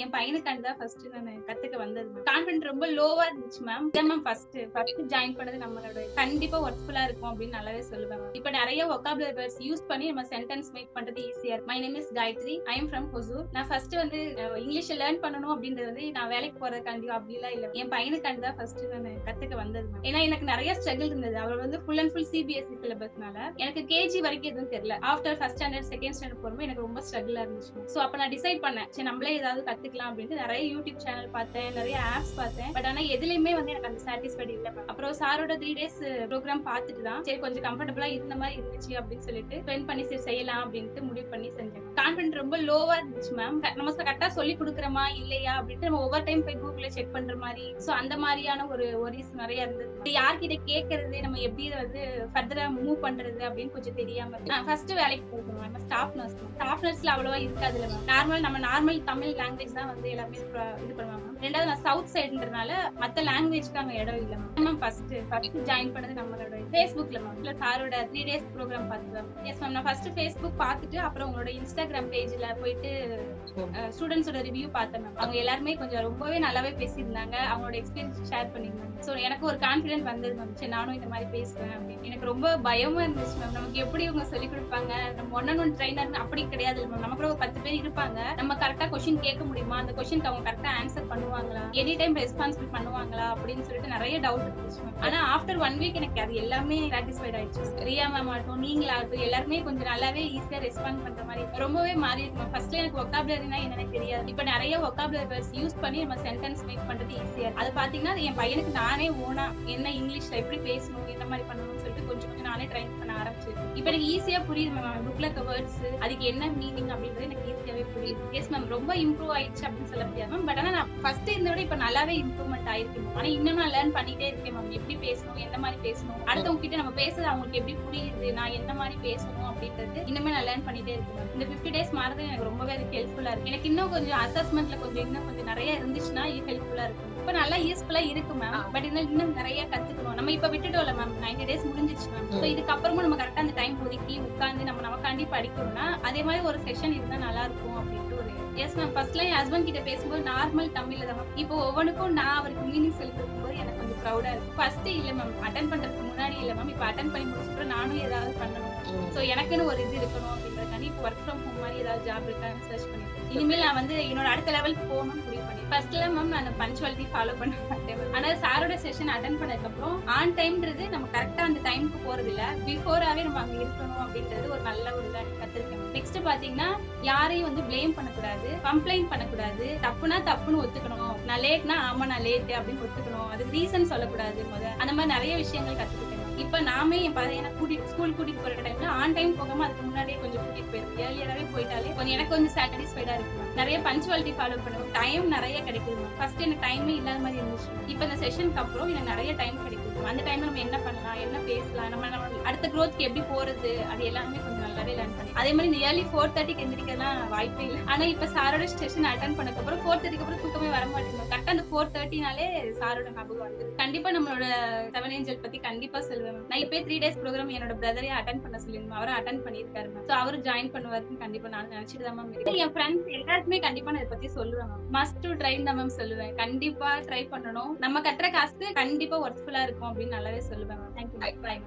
என் பையனுக்காண்டி தான் ஃபர்ஸ்ட் நானு கத்துக்க வந்தது மேம். கான்ஃபிடன்ட் ரொம்ப லோவா இருந்துச்சு மேம். இதான் மேம் ஃபர்ஸ்ட் ஜாயின் பண்ணது நம்மளோட கண்டிப்பா ஒர்க்ஃபுல்லா இருக்கும் அப்படின்னு நல்லாவே சொல்லுவேன் மேம். இப்ப நிறைய வொக்காபுலரி வேர்ட்ஸ் யூஸ் பண்ணி நம்ம சென்டென்ஸ் மேக் பண்றது ஈஸியா இருக்கு. My name is Gayathri. I am from Hosur. நான் ஃபர்ஸ்ட் வந்து இங்கிலீஷ் லேர்ன் பண்ணணும் அப்படின்றது வந்து நான் வேலைக்கு போறதுக்காண்டி அப்படிலாம் இல்ல. என் பையனுக்காண்டி தான் ஃபர்ஸ்ட் நான் கத்துக்க வந்தது மேம். ஏன்னா எனக்கு நிறைய ஸ்ட்ரகிள் இருந்தது. அவர் வந்து ஃபுல் அண்ட் ஃபுல் சிபிஎஸ்இ சிலபஸ்னால எனக்கு கேஜி வரைக்கும் எதுவும் தெரியல. After first standard second standard போகும்போது எனக்கு ரொம்ப ஸ்ட்ரகிளா இருந்துச்சு. சோ அப்ப நான் டிசைட் பண்ணேன், சரி நம்மளே ஏதாவது கத்துக்கலாம் அப்படின்ட்டு நிறைய யூடியூப் சேனல் பார்த்தேன், நிறைய ஆப்ஸ் பார்த்தேன். பட் ஆனா எதுலயுமே வந்து எனக்கு அந்த சாட்டிஸ்ஃபைட் இல்ல. அப்புறம் சாரோட 3 days ப்ரோக்ராம் பார்த்துட்டு தான் சரி கொஞ்சம் கம்ஃபர்டபுளா இருந்த மாதிரி இருந்துச்சு அப்படின்னு சொல்லிட்டு ஸ்பெண்ட் பண்ணி சரி செய்யலாம் அப்படின்ட்டு முடிவு பண்ணி செஞ்சேன். கான்ஃபிடன்ட் ரொம்ப லோவா இருந்துச்சு மேம். நம்ம கரெக்டா சொல்லி கொடுக்குறோமா இல்லையா அப்படின்ட்டு நம்ம ஒவ்வொரு டைம் போய் கூகுள்ல செக் பண்ற மாதிரி சோ அந்த மாதிரியான ஒரு ஒரிஸ் நிறைய இருந்தது. யார்கிட்ட கேட்கறது, நம்ம எப்படி வந்து ஃபர்தரா மூவ் பண்றது அப்படின்னு கொஞ்சம் தெரியாம நான் ஃபர்ஸ்ட் வேலைக்கு போயிருந்தேன் ஸ்டாஃப் நர்ஸ். ஸ்டாஃப் நர்ஸ்ல அவ்வளவா இருக்காதுல்ல மேம். நார்மல் தமிழ் லாங்குவேஜ் தான் வந்து எல்லாமே இது பண்ணுவாங்க. ரெண்டாவது நான் சவுத் சைடுன்றதுனால மத்த லாங்குவேஜ்க்கு அங்க இடம் இல்ல மேம். ஃபர்ஸ்ட் ஜாயின் பண்ணது நம்மளோட Facebookல மேம். சாரோட 3 days ப்ரோக்ராம் பார்த்துதான். Yes ma'am. நான் ஃபர்ஸ்ட் Facebook பார்த்துட்டு அப்புறம் உங்களோட இன்ஸ்டாகிராம் பேஜ்ல போயிட்டு ஸ்டூடெண்ட்ஸோட ரிவ்யூ பார்த்தேன் மேம். அவங்க எல்லாருமே கொஞ்சம் ரொம்பவே நல்லாவே பேசியிருந்தாங்க. அவங்களோட எக்ஸ்பீரியன்ஸ் ஷேர் பண்ணியிருந்தாங்க. சோ எனக்கு ஒரு கான்ஃபிடன்ட் வந்தது மேம். சரி நானும் இந்த மாதிரி பேசுவேன் அப்படின்னு. எனக்கு ரொம்ப பயமா இருந்துச்சு மேம். நமக்கு எப்படி இவங்க சொல்லி கொடுப்பாங்க, நம்ம ஒன் ட்ரைனர் அப்படி கிடையாது மேம். நம்ம கூட ஒரு 10 பேர் இருப்பாங்க. நம்ம கரெக்டா கொஸ்டின் கேட்க முடியுமா, அந்த கொஸ்டினுக்கு அவங்க கரெக்டா ஆன்சர் பண்ணுவாங்களா, எனி டைம் ரெஸ்பான்சிபிள் பண்ணுவாங்களா அப்படின்னு சொல்லிட்டு நிறைய டவுட் இருந்துச்சு மேம். ஆனா ஆஃப்டர் 1 week எனக்கு அது எல்லாமே சாட்டிஸ்ஃபைட் ஆயிடுச்சு. ரியா மேம் ஆகட்டும், நீங்களாகட்டும், எல்லாருமே கொஞ்சம் நல்லாவே ஈஸியா ரெஸ்பாண்ட் பண்ற மாதிரி ரொம்பவே மாறி இருக்கு. ஃபர்ஸ்ட்ல எனக்கு வொக்காபுலரினா என்னன்னு தெரியாது. இப்ப நிறைய வொக்காபுலரி வேர்ட்ஸ் யூஸ் பண்ணி நம்ம சென்டென்ஸ் மேக் பண்றது ஈஸியா இருக்கு. அது பாத்தீங்கன்னா என் பையனுக்கு நானே ஓனா என்ன இங்கிலீஷ்ல எப்படி பேசணும், என்ன மாதிரி பண்ணணும்னு சொல்லிட்டு கொஞ்சம் கொஞ்சம் நானே ட்ரைன் பண்ண ஆரம்பிச்சிருக்கேன். இப்ப எனக்கு ஈஸியா புரியுது மேம். புக்ல இருக்க வேர்ட்ஸ் அதுக்கு என்ன மீனிங் அப்படின்றது எனக்கு ஈஸியாவே புரியுது. Yes ma'am. ரொம்ப இம்ப்ரூவ் ஆயிடுச்சு அப்படின்னு சொல்ல முடியாது மேம். பட் ஆனா நான் ஃபர்ஸ்ட் இருந்த விட இப்ப நல்லாவே இம்ப்ரூவ்மெண்ட் ஆயிருக்கு மேம். ஆனா இன்னும் நான் லேர்ன் பண்ணிட்டே இருக்கேன் மேம். எப்படி பேசணும், எந்த மாதிரி பேசணும், அடுத்தவங்க கிட்ட நம்ம பேசுறது அவங்களுக்கு எப்படி புரியுது, நான் எந்த மாதிரி பேசணும் அப்படின்றது இன்னுமே நான் லேர்ன் பண்ணிட்டே இருக்கேன் மேம். இந்த 50 days மாறது எனக்கு ரொம்பவே ஹெல்ப்ஃபுல்லா இருக்கு. எனக்கு இன்னும் கொஞ்சம் அசஸ்மெண்ட்ல இன்னும் கொஞ்சம் நிறைய இருந்துச்சுன்னா ஹெல்ப்ஃபுல்லா இருக்கும். இப்ப நல்லா யூஸ்ஃபுல்லா இருக்கு மேம். பட் இன்னும் நிறைய கத்துக்கணும். நம்ம இப்ப விட்டுட்டோம்ல மேம். 90 days முடிஞ்சிச்சு மேம். சோ இதுக்கப்புறமும் நம்ம கரெக்டா அந்த டைம் ஒதுக்கி உட்கார்ந்து நமக்காண்டி படிக்கணும்னா அதே மாதிரி ஒரு செஷன் இருந்தா நல்லா இருக்கும் அப்படின்ட்டு ஒரு எஸ் மேம். ஃபர்ஸ்ட்ல என் ஹஸ்பண்ட் கிட்ட பேசும்போது நார்மல் தமிழ்ல தான் மேம். இப்போ ஒவ்வொன்றுக்கும் நான் அவருக்கு மீனிங் சொல்லி கொடுக்கும்போது எனக்கு கொஞ்சம் ப்ரௌடா இருக்கு. ஃபர்ஸ்ட் இல்ல மேம், அட்டன் பண்றதுக்கு முன்னாடி இல்ல மேம். இப்ப அட்டன் பண்ணி முடிச்சுட்டு நானும் ஏதாவது பண்ணணும். சோ எனக்குன்னு ஒரு இது இருக்கணும் அப்படின்றதுக்காண்டி இப்போ ஒர்க் ஃப்ரம் ஹோம் மாதிரி ஏதாவது ஜாப் இருக்கான்னு சர்ச் பண்ணிருக்கேன். இனிமேல் நான் வந்து என்னோட அடுத்த லெவலுக்கு போகணும்னு முடிவு பண்ணி ஃபர்ஸ்ட்ல மேம் நான் பஞ்சுவாலிட்டி ஃபாலோ பண்ண மாட்டேன். ஆனா சாரோட செஷன் அட்டன் பண்ணதுக்கு அப்புறம் ஆன் டைம்ன்றது நம்ம கரெக்டா அந்த டைமுக்கு போறது இல்ல, பிஃபோராவே நம்ம அங்க இருக்கணும் அப்படின்றது ஒரு நல்ல ஒரு கத்துருக்கேன். நெக்ஸ்ட் பாத்தீங்கன்னா யாரையும் வந்து பிளேம் பண்ணக்கூடாது, கம்ப்ளைண்ட் பண்ணக்கூடாது. தப்புனா தப்புன்னு ஒத்துக்கணும். நான் லேட்னா ஆமா நான் லேட் அப்படின்னு ஒத்துக்கணும். அதுக்கு ரீசன் சொல்லக்கூடாது. அந்த மாதிரி நிறைய விஷயங்கள் கத்துக்கிட்டேன். இப்ப நாமே என் பையனை ஸ்கூல் கூட்டிட்டு போற டைம்ல ஆன் டைம் போகாம அதுக்கு முன்னாடியே கொஞ்சம் கூட்டிட்டு போயிருக்கேன். ஏர்லியராவே போயிட்டாலே கொஞ்சம் எனக்கு கொஞ்சம் சாட்டிஸ்ஃபைடா இருக்கு. நிறைய பஞ்சுவாலிட்டி ஃபாலோ பண்ணுவோம். டைம் நிறைய கிடைக்குது. ஃபர்ஸ்ட் எனக்கு டைமே இல்லாத மாதிரி இருந்துச்சு. இப்ப இந்த செஷனுக்கு அப்புறம் எனக்கு நிறைய டைம் கிடைக்குது. அந்த டைம்ல நம்ம என்ன பண்ணலாம், என்ன பேசலாம், நம்ம அடுத்த க்ரோத்க்கு எப்படி போறது, அது எல்லாமே கொஞ்சம் நல்லாவே லேர்ன் பண்ணி அதே மாதிரி இந்த ஏர்லி 4:30க்கு எந்திரிக்கலாம் வாய்ப்பே இல்லை. ஆனா இப்ப சாரோட செஷன் அட்டன் பண்ணதுக்கு அப்புறம் 4:30க்கு அப்புறம் தூக்கமே வர மாட்டேங்குது. கரெக்டா அந்த 4:30னாலே சாரோட ஞாபகம் வந்து கண்டிப்பா நம்மளோட 7 ஏஞ்சல் பத்தி கண்டிப்பா சொல்லுவேன். நான் இப்ப 3 days ப்ரோக்ராம் என்னோட பிரதரே அட்டன் பண்ண சொல்லிருந்தேன். அவரும் அட்டன் பண்ணிருக்காரு மேம். சோ அவரு ஜாயின் பண்ணுவாருன்னு கண்டிப்பா நான் நினைச்சிட்டு தான் மேம் இருக்கேன். என் ஃப்ரெண்ட்ஸ் எல்லாருக்குமே கண்டிப்பா நான் இதை பத்தி சொல்லுவேன் மேம். மஸ்ட் டு ட்ரை தான் மேம் சொல்லுவேன். கண்டிப்பா ட்ரை பண்ணணும். நம்ம கட்டுற காசு கண்டிப்பா ஒர்த்ஃபுல்லா இருக்கும் அப்படின்னு நல்லாவே சொல்லுவேன் மேம். தேங்க்யூ. பை.